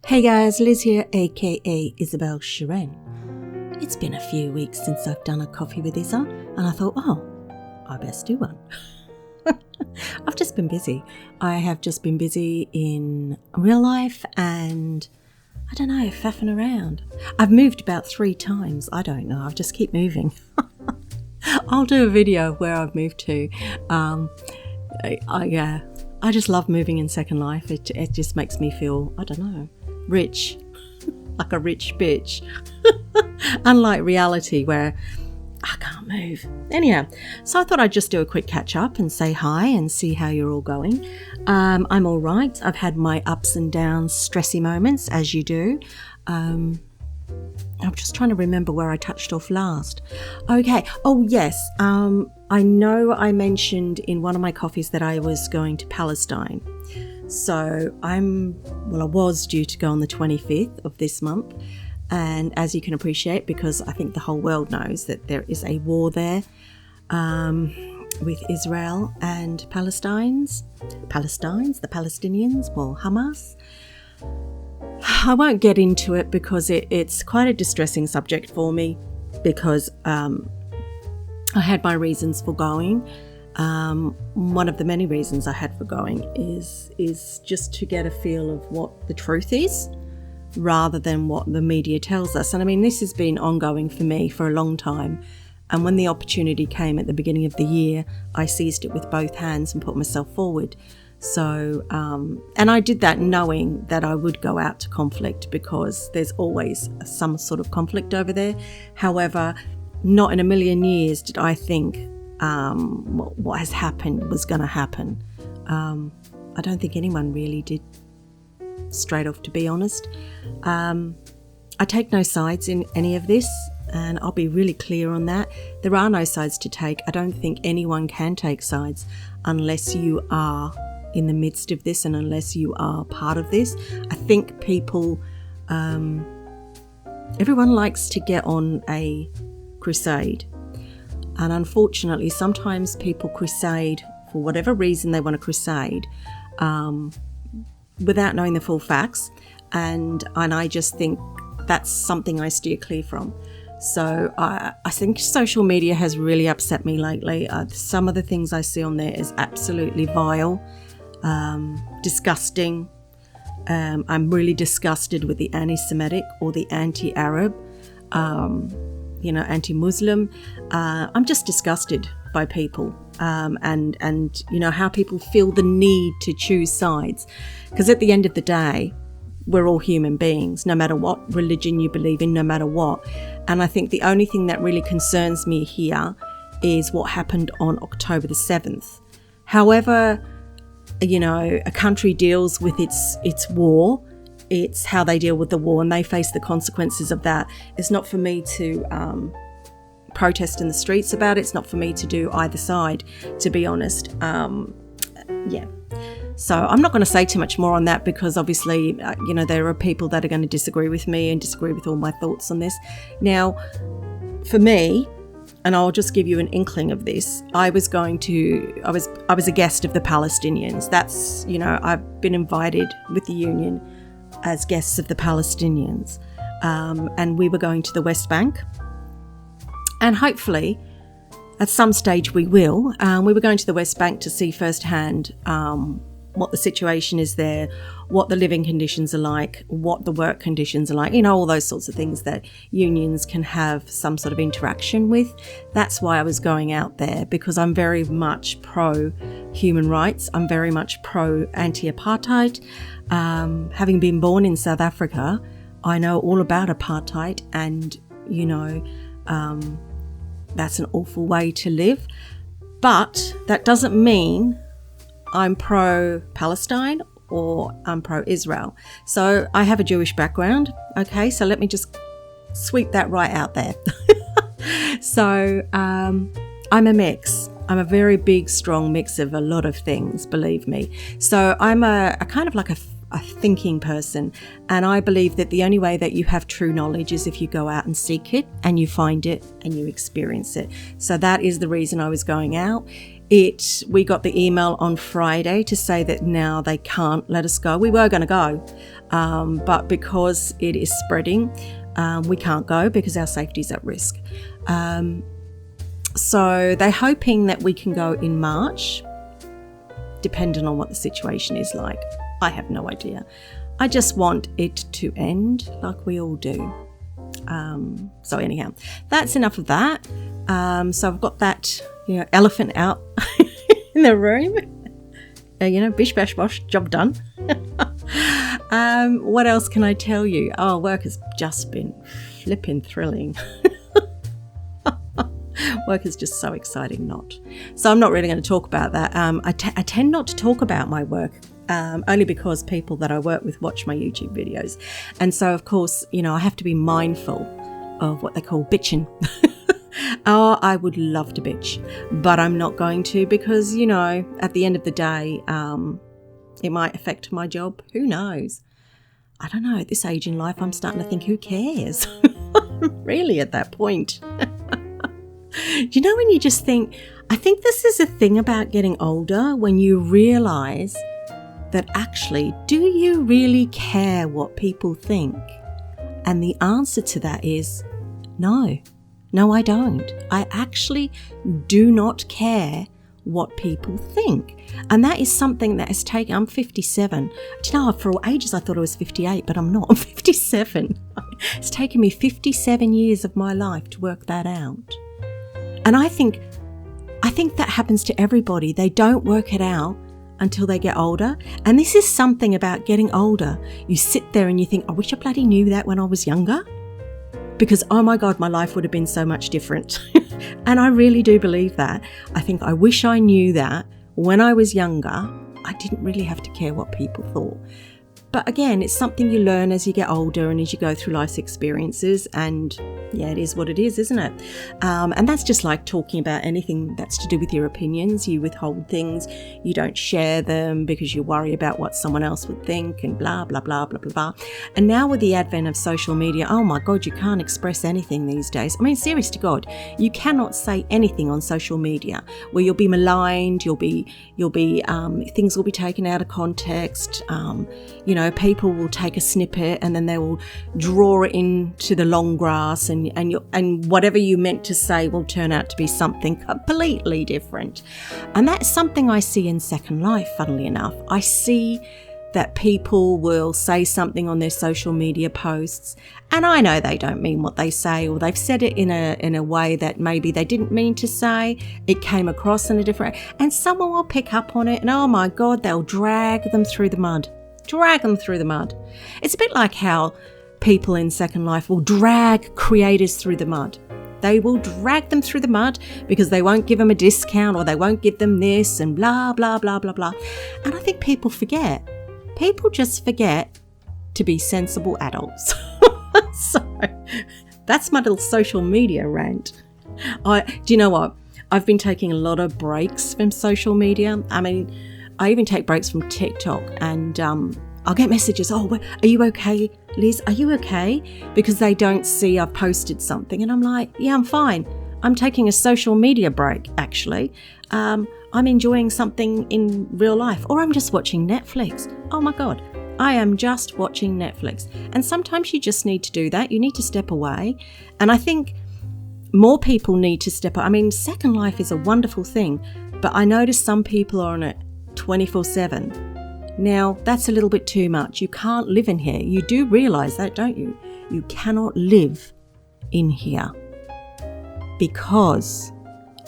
Hey guys, Liz here, aka Isabelle Cheren. It's been a few weeks since I've done a coffee with Isa, and I thought, I best do one. I've just been busy. I have just been busy in real life and, I don't know, faffing around. I've moved about 3 times. I don't know. I just keep moving. I'll do a video where I've moved to. I just love moving in Second Life. It just makes me feel, I don't know, rich, like a rich bitch. Unlike reality where I can't move. Anyhow, so I thought I'd just do a quick catch up and say hi and see how you're all going. I'm all right. I've had my ups and downs, stressy moments, as you do. I'm just trying to remember where I touched off last. Okay. Oh, yes. I know I mentioned in one of my coffees that I was going to Palestine. So I was due to go on the 25th of this month. And as you can appreciate, because I think the whole world knows that there is a war there with Israel and the Palestinians, well, Hamas. I won't get into it because it's quite a distressing subject for me because I had my reasons for going. One of the many reasons I had for going is just to get a feel of what the truth is rather than what the media tells us. And I mean, this has been ongoing for me for a long time. And when the opportunity came at the beginning of the year, I seized it with both hands and put myself forward. So, and I did that knowing that I would go out to conflict because there's always some sort of conflict over there. However, not in a million years did I think what has happened was going to happen. I don't think anyone really did, straight off, to be honest. I take no sides in any of this, and I'll be really clear on that. There are no sides to take. I don't think anyone can take sides unless you are in the midst of this and unless you are part of this. I think people, everyone likes to get on a crusade. And unfortunately, sometimes people crusade for whatever reason they want to crusade without knowing the full facts. And I just think that's something I steer clear from. So I think social media has really upset me lately. Some of the things I see on there is absolutely vile, disgusting. I'm really disgusted with the anti-Semitic or the anti-Arab, anti-Muslim. I'm just disgusted by people and how people feel the need to choose sides. Because at the end of the day, we're all human beings, no matter what religion you believe in, no matter what. And I think the only thing that really concerns me here is what happened on October the 7th. However, a country deals with its war, it's how they deal with the war and they face the consequences of that. It's not for me to protest in the streets about it. It's not for me to do either side, to be honest. So I'm not going to say too much more on that because obviously, there are people that are going to disagree with me and disagree with all my thoughts on this. Now, for me, and I'll just give you an inkling of this, I was a guest of the Palestinians. That's, I've been invited with the union as guests of the Palestinians. And we were going to the West Bank. And hopefully, at some stage we will. We were going to the West Bank to see firsthand what the situation is there, what the living conditions are like, what the work conditions are like, all those sorts of things that unions can have some sort of interaction with. That's why I was going out there, because I'm very much pro-human rights. I'm very much pro-anti-apartheid. Having been born in South Africa, I know all about apartheid and, that's an awful way to live. But that doesn't mean I'm pro-Palestine or I'm pro-Israel. So I have a Jewish background. Okay, so let me just sweep that right out there. So I'm a mix. I'm a very big, strong mix of a lot of things, believe me. So I'm a kind of like a thinking person. And I believe that the only way that you have true knowledge is if you go out and seek it and you find it and you experience it. So that is the reason I was going out. We got the email on Friday to say that now they can't let us go. We were going to go, but because it is spreading, we can't go because our safety is at risk. So they're hoping that we can go in March, depending on what the situation is like. I have no idea. I just want it to end like we all do. So anyhow, that's enough of that. So I've got that, elephant out in the room. Bish, bash, bosh, job done. What else can I tell you? Oh, work has just been flipping thrilling. Work is just so exciting, So I'm not really going to talk about that. I tend not to talk about my work, only because people that I work with watch my YouTube videos. And so, of course, I have to be mindful of what they call bitching. Oh, I would love to bitch, but I'm not going to because, at the end of the day, it might affect my job. Who knows? I don't know. At this age in life, I'm starting to think, who cares? Really, at that point. When you just think, I think this is a thing about getting older, when you realize that actually, do you really care what people think? And the answer to that is no. No, I don't. I actually do not care what people think. And that is something that has taken, I'm 57. For ages I thought I was 58, but I'm not. I'm 57. It's taken me 57 years of my life to work that out. And I think that happens to everybody. They don't work it out until they get older. And this is something about getting older. You sit there and you think, I wish I bloody knew that when I was younger. Because, oh my God, my life would have been so much different. And I really do believe that. I think I wish I knew that when I was younger, I didn't really have to care what people thought. But again, it's something you learn as you get older and as you go through life's experiences. And yeah, it is what it is, isn't it? And that's just like talking about anything that's to do with your opinions. You withhold things. You don't share them because you worry about what someone else would think and blah, blah, blah, blah, blah, blah. And now with the advent of social media, oh my God, you can't express anything these days. I mean, serious to God, you cannot say anything on social media where you'll be maligned, things will be taken out of context. People will take a snippet and then they will draw it into the long grass and whatever you meant to say will turn out to be something completely different. And that's something I see in Second Life, funnily enough. I see that people will say something on their social media posts and I know they don't mean what they say, or they've said it in a way that maybe they didn't mean to say. It came across in a different, and someone will pick up on it and oh my God, they'll drag them through the mud. It's a bit like how people in Second Life will drag creators through the mud. They will drag them through the mud because they won't give them a discount or they won't give them this and blah, blah, blah, blah, blah. And I think people forget. People just forget to be sensible adults. So that's my little social media rant. Do you know what? I've been taking a lot of breaks from social media. I mean, I even take breaks from TikTok and I'll get messages, oh, are you okay, Liz? Are you okay? Because they don't see I've posted something. And I'm like, yeah, I'm fine. I'm taking a social media break, actually. I'm enjoying something in real life, or I'm just watching Netflix. Oh my God, I am just watching Netflix. And sometimes you just need to do that. You need to step away. And I think more people need to step up. I mean, Second Life is a wonderful thing, but I notice some people are on it 24/7. Now, that's a little bit too much. You can't live in here. You do realise that, don't you? You cannot live in here because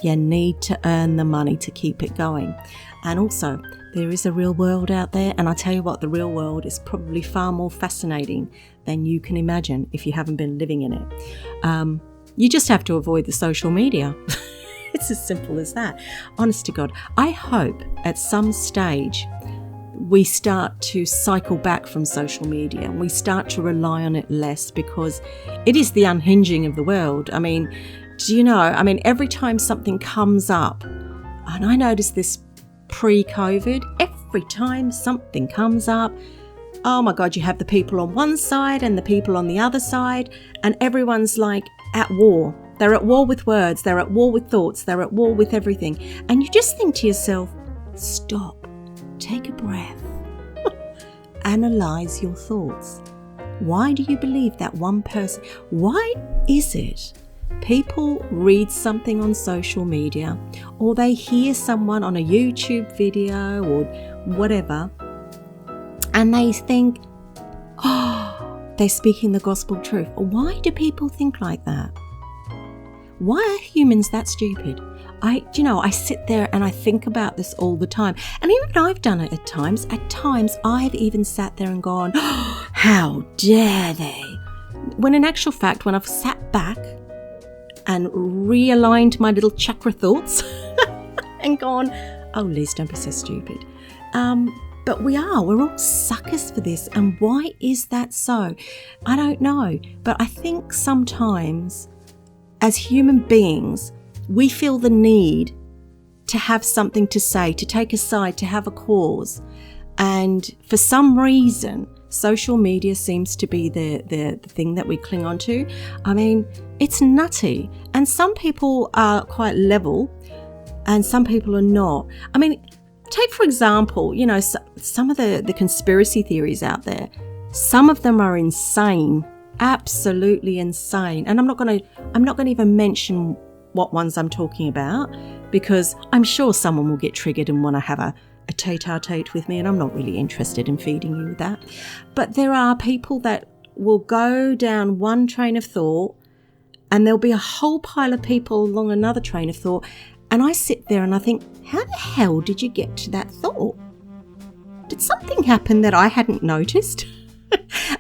you need to earn the money to keep it going. And also, there is a real world out there, and I tell you what, the real world is probably far more fascinating than you can imagine if you haven't been living in it. You just have to avoid the social media. It's as simple as that. Honest to God, I hope at some stage we start to cycle back from social media and we start to rely on it less, because it is the unhinging of the world. I mean, do you know, every time something comes up, and I noticed this pre-COVID, every time something comes up, oh my God, you have the people on one side and the people on the other side, and everyone's like at war. They're at war with words, they're at war with thoughts, they're at war with everything. And you just think to yourself, stop, take a breath, analyze your thoughts. Why do you believe that one person? Why is it people read something on social media, or they hear someone on a YouTube video or whatever, and they think, oh, they're speaking the gospel truth? Why do people think like that? Why are humans that stupid? I sit there and I think about this all the time. And even I've done it at times. At times, I've even sat there and gone, oh, how dare they? When in actual fact, when I've sat back and realigned my little chakra thoughts and gone, oh, Liz, don't be so stupid. But we're all suckers for this. And why is that so? I don't know. But I think sometimes as human beings, we feel the need to have something to say, to take a side, to have a cause. And for some reason, social media seems to be the thing that we cling on to. I mean, it's nutty. And some people are quite level and some people are not. I mean, take, for example, some of the conspiracy theories out there. Some of them are insane, absolutely insane. And I'm not going to even mention what ones I'm talking about, because I'm sure someone will get triggered and want to have a tete-a-tete with me, and I'm not really interested in feeding you with that. But there are people that will go down one train of thought and there'll be a whole pile of people along another train of thought, and I sit there and I think, how the hell did you get to that thought? Did something happen that I hadn't noticed?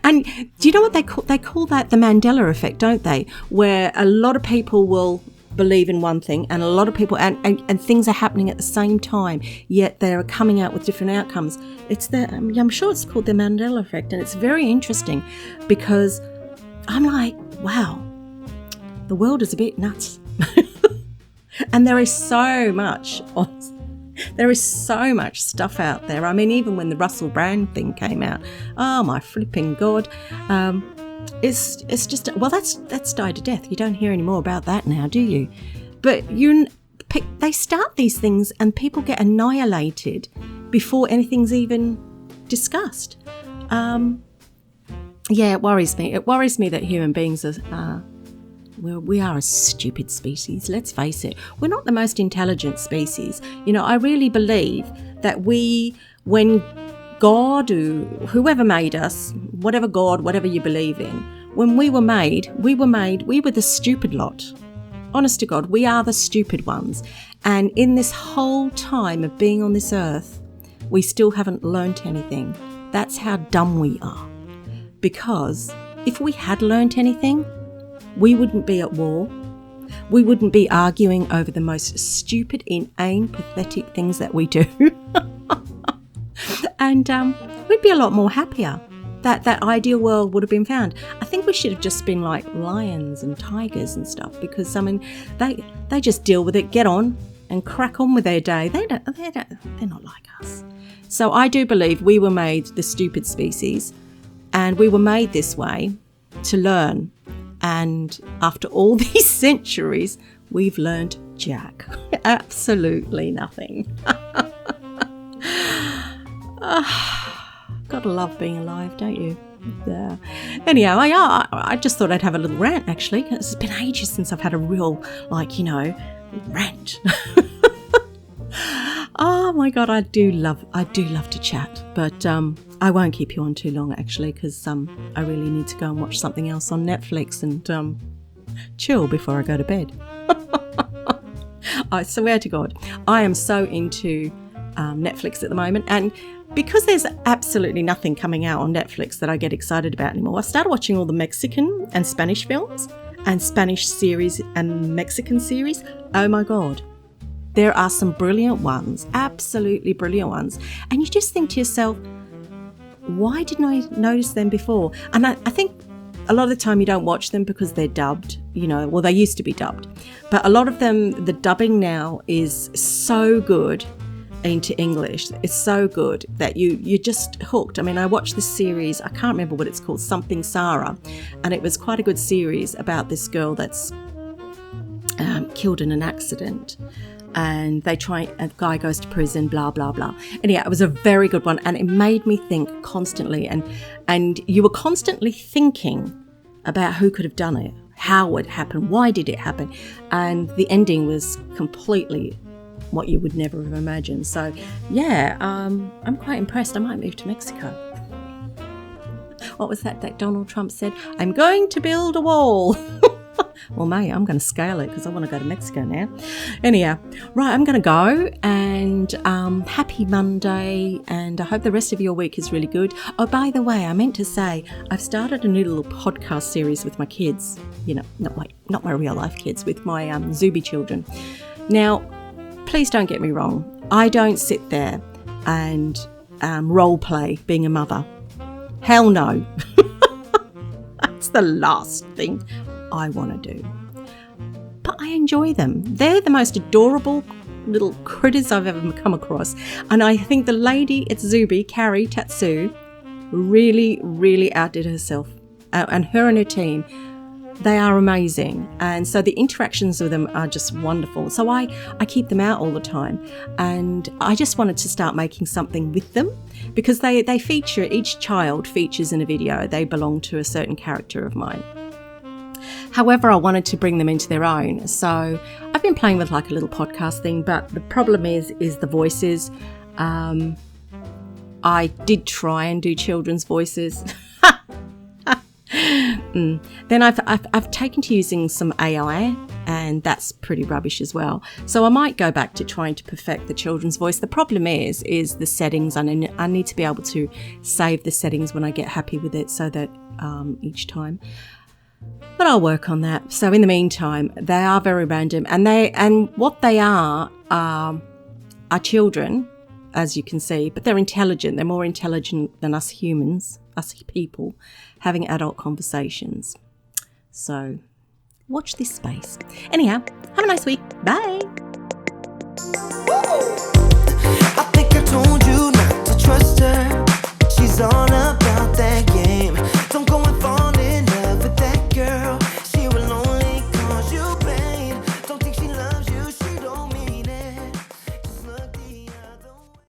And do you know what they call that the Mandela effect, don't they? Where a lot of people will believe in one thing, and a lot of people and things are happening at the same time, yet they're coming out with different outcomes. I'm sure it's called the Mandela effect, and it's very interesting because I'm like, wow, the world is a bit nuts. And there is so much stuff out there. I mean, even when the Russell Brand thing came out, oh my flipping God, it's just, well, that's died to death. You don't hear any more about that now, do you? But they start these things and people get annihilated before anything's even discussed. It worries me. It worries me that human beings are, we are a stupid species. Let's face it. We're not the most intelligent species. I really believe that when God, whoever made us, whatever God, whatever you believe in, when we were made, we were the stupid lot. Honest to God, we are the stupid ones. And in this whole time of being on this earth, we still haven't learnt anything. That's how dumb we are. Because if we had learnt anything, we wouldn't be at war. We wouldn't be arguing over the most stupid, inane, pathetic things that we do. And we'd be a lot more happier. That ideal world would have been found. I think we should have just been like lions and tigers and stuff, because they just deal with it, get on and crack on with their day. They're not like us. So I do believe we were made the stupid species, and we were made this way to learn. And after all these centuries, we've learned jack. Absolutely nothing. Gotta love being alive, don't you? Yeah. Anyhow, I just thought I'd have a little rant, actually. It's been ages since I've had a real, rant. Oh my God, I do love to chat, but I won't keep you on too long, actually, because I really need to go and watch something else on Netflix and chill before I go to bed. I swear to God, I am so into Netflix at the moment, and because there's absolutely nothing coming out on Netflix that I get excited about anymore, I started watching all the Mexican and Spanish films and Spanish series and Mexican series. Oh my God. There are some brilliant ones, absolutely brilliant ones. And you just think to yourself, why didn't I notice them before? And I think a lot of the time you don't watch them because they're dubbed, well, they used to be dubbed. But a lot of them, the dubbing now is so good into English. It's so good that you're just hooked. I mean, I watched this series, I can't remember what it's called, something Sarah, and it was quite a good series about this girl that's killed in an accident, and a guy goes to prison, blah blah blah. And yeah, it was a very good one, and it made me think constantly, and you were constantly thinking about who could have done it, how it happened, why did it happen, and the ending was completely what you would never have imagined. So yeah, I'm quite impressed. I might move to Mexico. What was that Donald Trump said? I'm going to build a wall. Well, mate, I'm going to scale it because I want to go to Mexico now. Anyhow, right, I'm going to go, and happy Monday, and I hope the rest of your week is really good. Oh, by the way, I meant to say, I've started a new little podcast series with my kids, you know, not my real life kids, with my Zuby children. Now, please don't get me wrong. I don't sit there and role play being a mother. Hell no. That's the last thing I want to do. But I enjoy them. They're the most adorable little critters I've ever come across. And I think the lady at Zuby, Carrie Tatsu, really, really outdid herself. And her and her team, they are amazing. And so the interactions with them are just wonderful. So I keep them out all the time. And I just wanted to start making something with them, because they feature, each child features in a video. They belong to a certain character of mine. However, I wanted to bring them into their own. So I've been playing with like a little podcast thing, but the problem is the voices. I did try and do children's voices. Then I've taken to using some AI, and that's pretty rubbish as well. So I might go back to trying to perfect the children's voice. The problem is the settings. I need to be able to save the settings when I get happy with it, so that each time. But I'll work on that. So in the meantime, they are very random, and what they are children, as you can see, but they're intelligent. They're more intelligent than us humans, us people, having adult conversations. So watch this space. Anyhow, have a nice week. Bye.